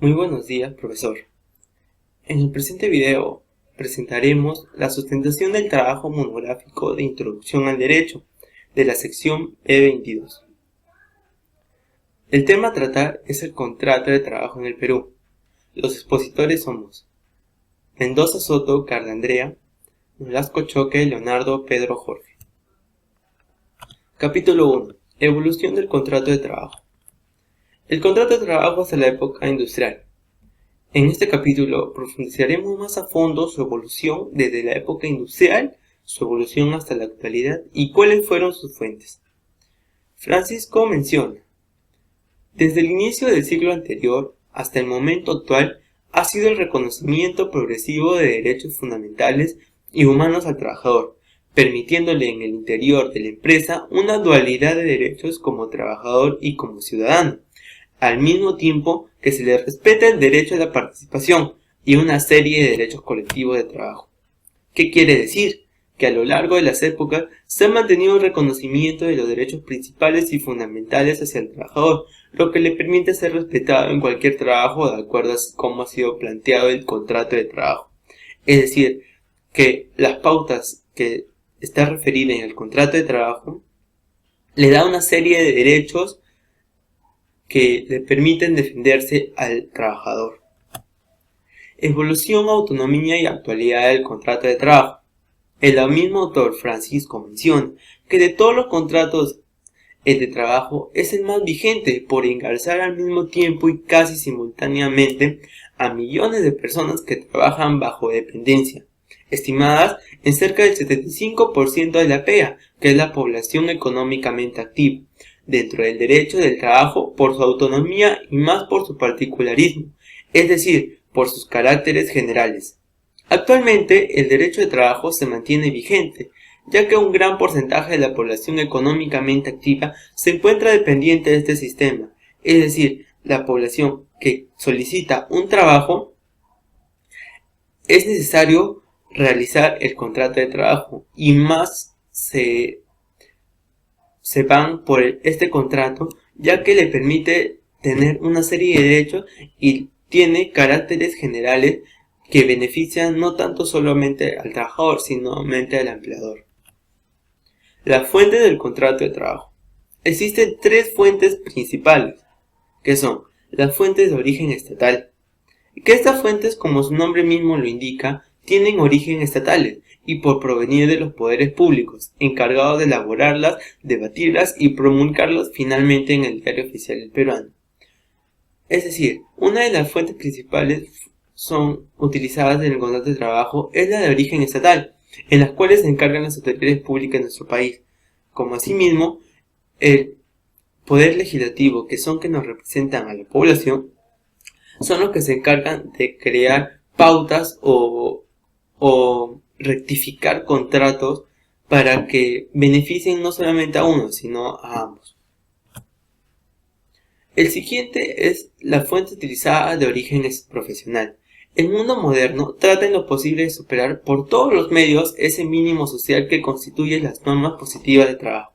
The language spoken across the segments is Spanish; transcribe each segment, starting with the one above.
Muy buenos días, profesor. En el presente video presentaremos la sustentación del trabajo monográfico de Introducción al Derecho de la sección B22. El tema a tratar es el contrato de trabajo en el Perú. Los expositores somos Mendoza Soto, Carla Andrea, Nolasco Choque, Leonardo, Pedro, Jorge. Capítulo 1. Evolución del contrato de trabajo. El contrato de trabajo hasta la época industrial. En este capítulo profundizaremos más a fondo su evolución desde la época industrial, su evolución hasta la actualidad y cuáles fueron sus fuentes. Francisco menciona: desde el inicio del siglo anterior hasta el momento actual ha sido el reconocimiento progresivo de derechos fundamentales y humanos al trabajador, permitiéndole en el interior de la empresa una dualidad de derechos como trabajador y como ciudadano, al mismo tiempo que se le respeta el derecho a la participación y una serie de derechos colectivos de trabajo. ¿Qué quiere decir? Que a lo largo de las épocas se ha mantenido el reconocimiento de los derechos principales y fundamentales hacia el trabajador, lo que le permite ser respetado en cualquier trabajo de acuerdo a cómo ha sido planteado el contrato de trabajo. Es decir, que las pautas que está referida en el contrato de trabajo le da una serie de derechos que le permiten defenderse al trabajador. Evolución, autonomía y actualidad del contrato de trabajo. El mismo autor Francisco menciona que de todos los contratos, el de trabajo es el más vigente por engarzar al mismo tiempo y casi simultáneamente a millones de personas que trabajan bajo dependencia, estimadas en cerca del 75% de la PEA, que es la población económicamente activa, dentro del derecho del trabajo por su autonomía y más por su particularismo, es decir, por sus caracteres generales. Actualmente, el derecho de trabajo se mantiene vigente, ya que un gran porcentaje de la población económicamente activa se encuentra dependiente de este sistema, es decir, la población que solicita un trabajo, es necesario realizar el contrato de trabajo y más se van por este contrato, ya que le permite tener una serie de derechos y tiene caracteres generales que benefician no tanto solamente al trabajador, sino al empleador. La fuente del contrato de trabajo. Existen tres fuentes principales, que son las fuentes de origen estatal, que estas fuentes, como su nombre mismo lo indica, tienen origen estatales y por provenir de los poderes públicos, encargados de elaborarlas, debatirlas y promulgarlas finalmente en el Diario Oficial del Peruano. Es decir, una de las fuentes principales son utilizadas en el contrato de trabajo es la de origen estatal, en las cuales se encargan las autoridades públicas de nuestro país, como asimismo el poder legislativo, que son quienes nos representan a la población, son los que se encargan de crear pautas o rectificar contratos para que beneficien no solamente a uno, sino a ambos. El siguiente es la fuente utilizada de origen profesional. El mundo moderno trata en lo posible de superar por todos los medios ese mínimo social que constituye las normas positivas de trabajo,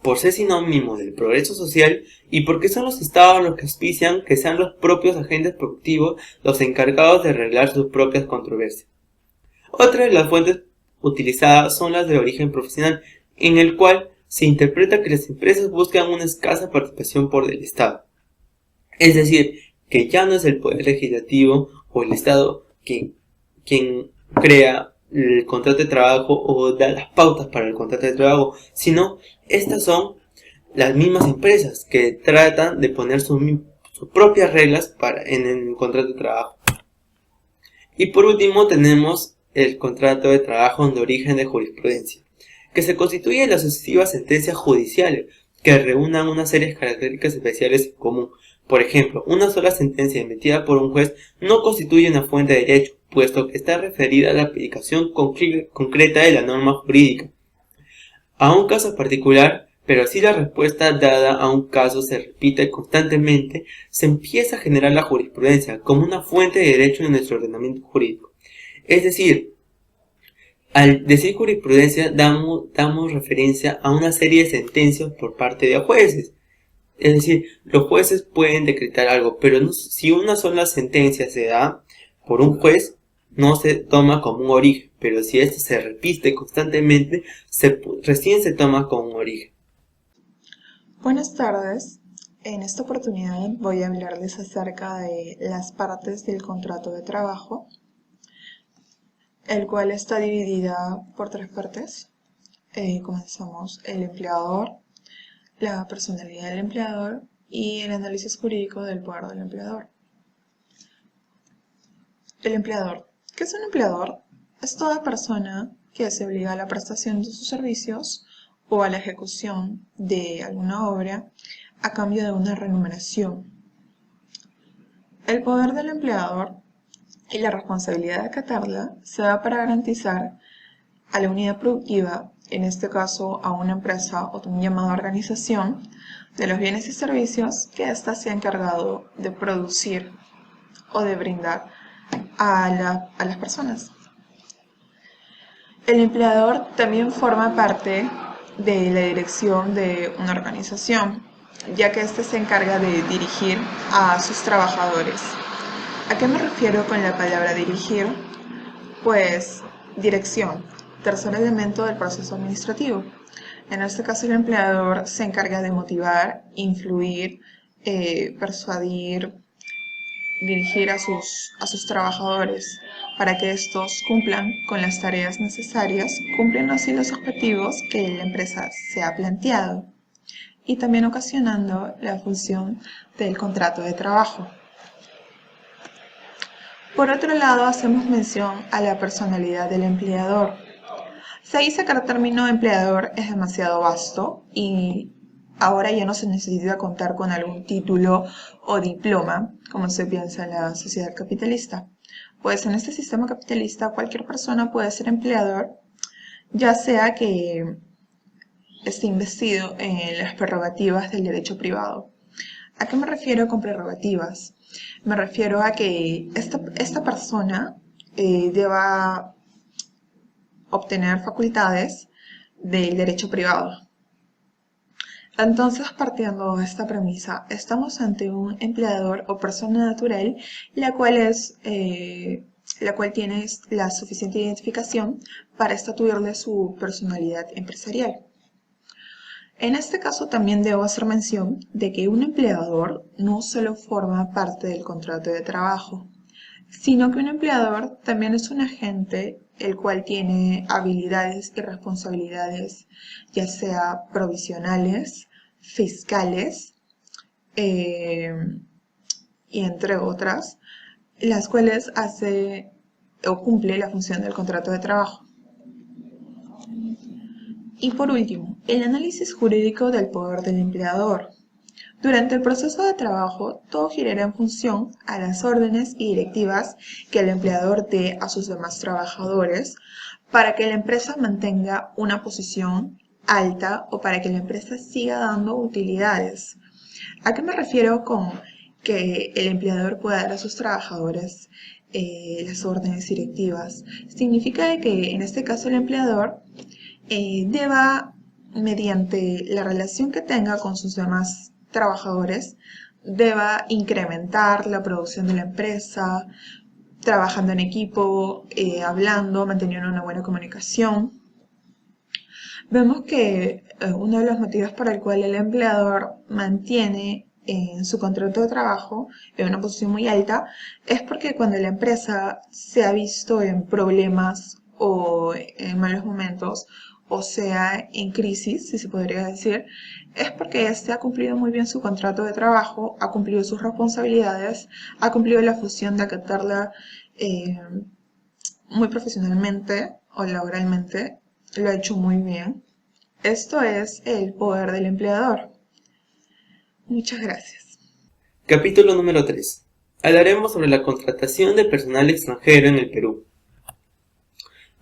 por ser sinónimo del progreso social y porque son los estados los que auspician que sean los propios agentes productivos los encargados de arreglar sus propias controversias. Otra de las fuentes utilizadas son las de origen profesional, en el cual se interpreta que las empresas buscan una escasa participación por el Estado. Es decir, que ya no es el poder legislativo o el Estado quien crea el contrato de trabajo o da las pautas para el contrato de trabajo, sino estas son las mismas empresas que tratan de poner sus propias reglas en el contrato de trabajo. Y por último tenemos el contrato de trabajo de origen de jurisprudencia, que se constituye de las sucesivas sentencias judiciales que reúnan una serie de características especiales en común. Por ejemplo, una sola sentencia emitida por un juez no constituye una fuente de derecho, puesto que está referida a la aplicación concreta de la norma jurídica a un caso particular, pero si la respuesta dada a un caso se repite constantemente, se empieza a generar la jurisprudencia como una fuente de derecho en nuestro ordenamiento jurídico. Es decir, al decir jurisprudencia damos referencia a una serie de sentencias por parte de jueces, Es decir, los jueces pueden decretar algo, pero si una sola sentencia se da por un juez, no se toma como un origen, pero si esto se repite constantemente, recién se toma como un origen. Buenas tardes. En esta oportunidad voy a hablarles acerca de las partes del contrato de trabajo, el cual está dividida por tres partes. Comenzamos el empleador, la personalidad del empleador y el análisis jurídico del poder del empleador. El empleador. ¿Qué es un empleador? Es toda persona que se obliga a la prestación de sus servicios o a la ejecución de alguna obra a cambio de una remuneración. El poder del empleador y la responsabilidad de acatarla se da para garantizar a la unidad productiva, en este caso a una empresa o también llamada organización, de los bienes y servicios que ésta se ha encargado de producir o de brindar a las personas. El empleador también forma parte de la dirección de una organización, ya que éste se encarga de dirigir a sus trabajadores. ¿A qué me refiero con la palabra dirigir? Pues dirección, tercer elemento del proceso administrativo. En este caso el empleador se encarga de motivar, influir, persuadir, dirigir a sus trabajadores para que estos cumplan con las tareas necesarias, cumpliendo así los objetivos que la empresa se ha planteado y también ocasionando la función del contrato de trabajo. Por otro lado, hacemos mención a la personalidad del empleador. Se dice que el término empleador es demasiado vasto y ahora ya no se necesita contar con algún título o diploma, como se piensa en la sociedad capitalista. Pues en este sistema capitalista cualquier persona puede ser empleador, ya sea que esté investido en las prerrogativas del derecho privado. ¿A qué me refiero con prerrogativas? Me refiero a que esta persona deba obtener facultades del derecho privado. Entonces, partiendo de esta premisa, estamos ante un empleador o persona natural, la cual tiene la suficiente identificación para estatuirle su personalidad empresarial. En este caso también debo hacer mención de que un empleador no solo forma parte del contrato de trabajo, sino que un empleador también es un agente el cual tiene habilidades y responsabilidades, ya sea provisionales, fiscales, y entre otras, las cuales hace o cumple la función del contrato de trabajo. Y por último, el análisis jurídico del poder del empleador. Durante el proceso de trabajo, todo girará en función a las órdenes y directivas que el empleador dé a sus demás trabajadores para que la empresa mantenga una posición alta o para que la empresa siga dando utilidades. ¿A qué me refiero con que el empleador pueda dar a sus trabajadores las órdenes directivas? Significa que en este caso el empleador deba, mediante la relación que tenga con sus demás trabajadores, deba incrementar la producción de la empresa, trabajando en equipo, hablando, manteniendo una buena comunicación. Vemos que uno de los motivos por el cual el empleador mantiene en su contrato de trabajo en una posición muy alta es porque cuando la empresa se ha visto en problemas o en malos momentos, o sea, en crisis, si se podría decir, es porque éste ha cumplido muy bien su contrato de trabajo, ha cumplido sus responsabilidades, ha cumplido la función de acatarla muy profesionalmente o laboralmente, lo ha hecho muy bien. Esto es el poder del empleador. Muchas gracias. Capítulo número 3. Hablaremos sobre la contratación de personal extranjero en el Perú.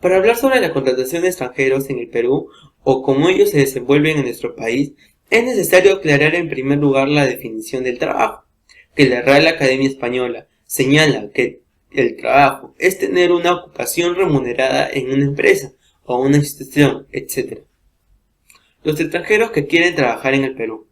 Para hablar sobre la contratación de extranjeros en el Perú o cómo ellos se desenvuelven en nuestro país, es necesario aclarar en primer lugar la definición del trabajo, que la Real Academia Española señala que el trabajo es tener una ocupación remunerada en una empresa o una institución, etc. Los extranjeros que quieren trabajar en el Perú.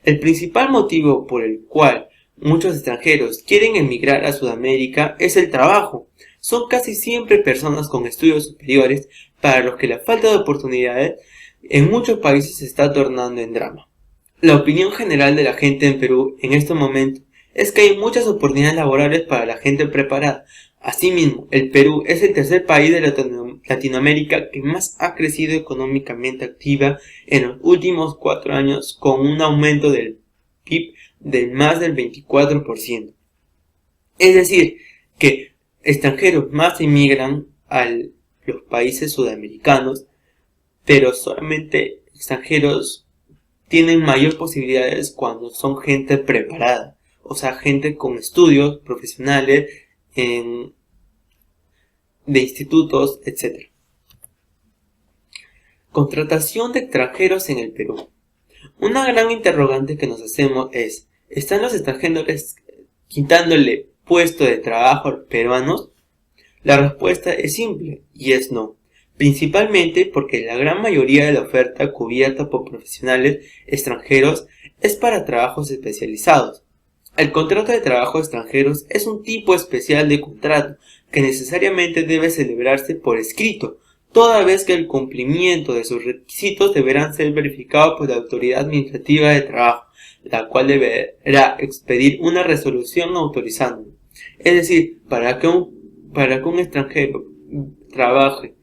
El principal motivo por el cual muchos extranjeros quieren emigrar a Sudamérica es el trabajo. Son casi siempre personas con estudios superiores para los que la falta de oportunidades en muchos países se está tornando en drama. La opinión general de la gente en Perú en este momento es que hay muchas oportunidades laborales para la gente preparada. Asimismo, el Perú es el tercer país de Latinoamérica que más ha crecido económicamente activa en los últimos 4 años, con un aumento del PIB de más del 24%. Es decir, que extranjeros más emigran a los países sudamericanos, pero solamente extranjeros tienen mayor posibilidades cuando son gente preparada, o sea, gente con estudios profesionales de institutos, etc. Contratación de extranjeros en el Perú. Una gran interrogante que nos hacemos es: ¿están los extranjeros quitándole puesto de trabajo a los peruanos? La respuesta es simple y es no. Principalmente porque la gran mayoría de la oferta cubierta por profesionales extranjeros es para trabajos especializados. El contrato de trabajo extranjeros es un tipo especial de contrato que necesariamente debe celebrarse por escrito, toda vez que el cumplimiento de sus requisitos deberán ser verificados por la autoridad administrativa de trabajo, la cual deberá expedir una resolución autorizándolo. Es decir, para que un extranjero trabaje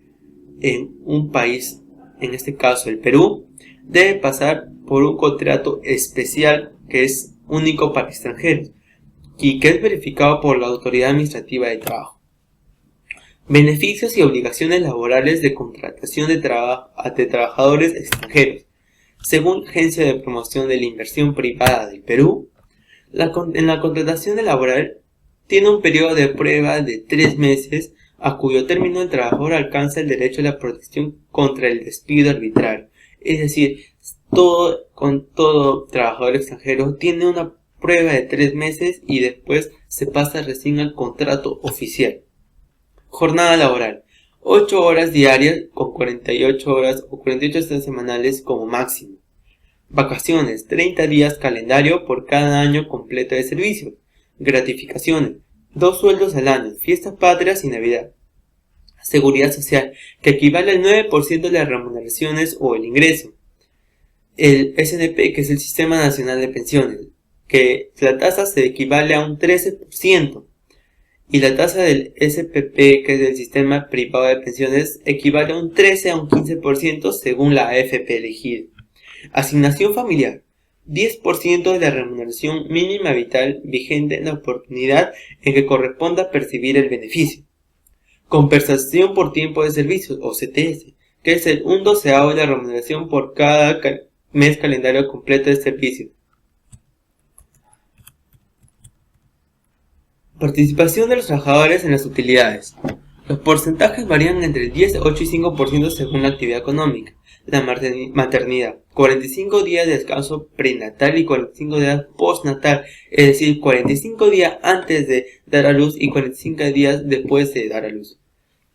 en un país, en este caso el Perú, debe pasar por un contrato especial que es único para extranjeros y que es verificado por la autoridad administrativa de trabajo. Beneficios y obligaciones laborales de contratación de trabajadores extranjeros. Según la Agencia de Promoción de la Inversión Privada del Perú, en la contratación laboral tiene un periodo de prueba de 3 meses, a cuyo término el trabajador alcanza el derecho a la protección contra el despido arbitrario. Es decir, todo trabajador extranjero tiene una prueba de 3 meses y después se pasa recién al contrato oficial. Jornada laboral: 8 horas diarias con 48 horas o 48 horas semanales como máximo. Vacaciones: 30 días calendario por cada año completo de servicio. Gratificaciones: 2 sueldos al año, fiestas patrias y Navidad. Seguridad social, que equivale al 9% de las remuneraciones o el ingreso. El SNP, que es el Sistema Nacional de Pensiones, que la tasa se equivale a un 13%. Y la tasa del SPP, que es el Sistema Privado de Pensiones, equivale a un 13 a un 15% según la AFP elegida. Asignación familiar: 10% de la remuneración mínima vital vigente en la oportunidad en que corresponda percibir el beneficio. Compensación por tiempo de servicio, o CTS, que es el 1/12 de la remuneración por cada mes calendario completo de servicio. Participación de los trabajadores en las utilidades. Los porcentajes varían entre el 10, 8 y 5% según la actividad económica. La maternidad: 45 días de descanso prenatal y 45 días postnatal, es decir, 45 días antes de dar a luz y 45 días después de dar a luz.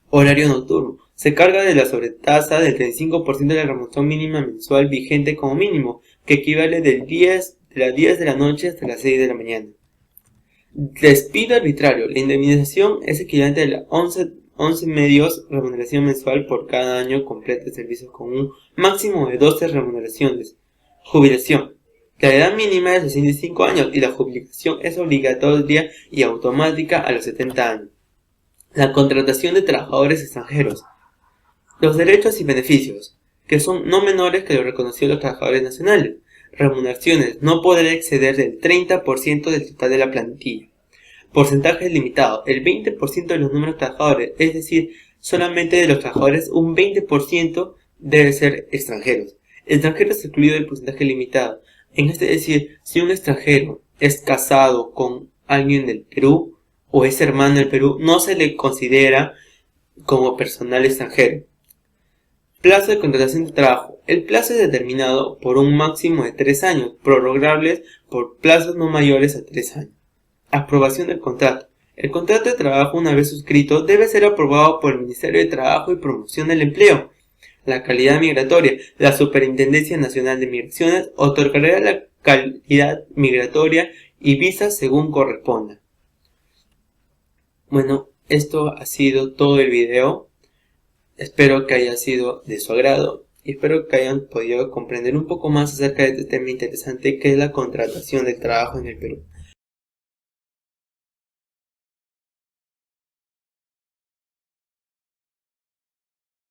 Horario nocturno: se carga de la sobretasa del 35% de la remuneración mínima mensual vigente como mínimo, que equivale de las 10 de la noche hasta las 6 de la mañana. Despido arbitrario: la indemnización es equivalente a la 11 medios remuneración mensual por cada año completo de servicios con un máximo de 12 remuneraciones. Jubilación: la edad mínima es de 65 años y la jubilación es obligatoria y automática a los 70 años. La contratación de trabajadores extranjeros. Los derechos y beneficios, que son no menores que los reconocidos los trabajadores nacionales. Remuneraciones: no podrá exceder del 30% del total de la plantilla. Porcentaje limitado: el 20% de los números de trabajadores, es decir, solamente de los trabajadores un 20% debe ser extranjeros. Extranjeros excluido del porcentaje limitado. Es decir, si un extranjero es casado con alguien del Perú o es hermano del Perú, no se le considera como personal extranjero. Plazo de contratación de trabajo: el plazo es determinado por un máximo de 3 años, prorrogables por plazos no mayores a 3 años. Aprobación del contrato: el contrato de trabajo, una vez suscrito, debe ser aprobado por el Ministerio de Trabajo y Promoción del Empleo. La calidad migratoria: la Superintendencia Nacional de Migraciones otorgará la calidad migratoria y visas según corresponda. Bueno, esto ha sido todo el video. Espero que haya sido de su agrado y espero que hayan podido comprender un poco más acerca de este tema interesante que es la contratación del trabajo en el Perú.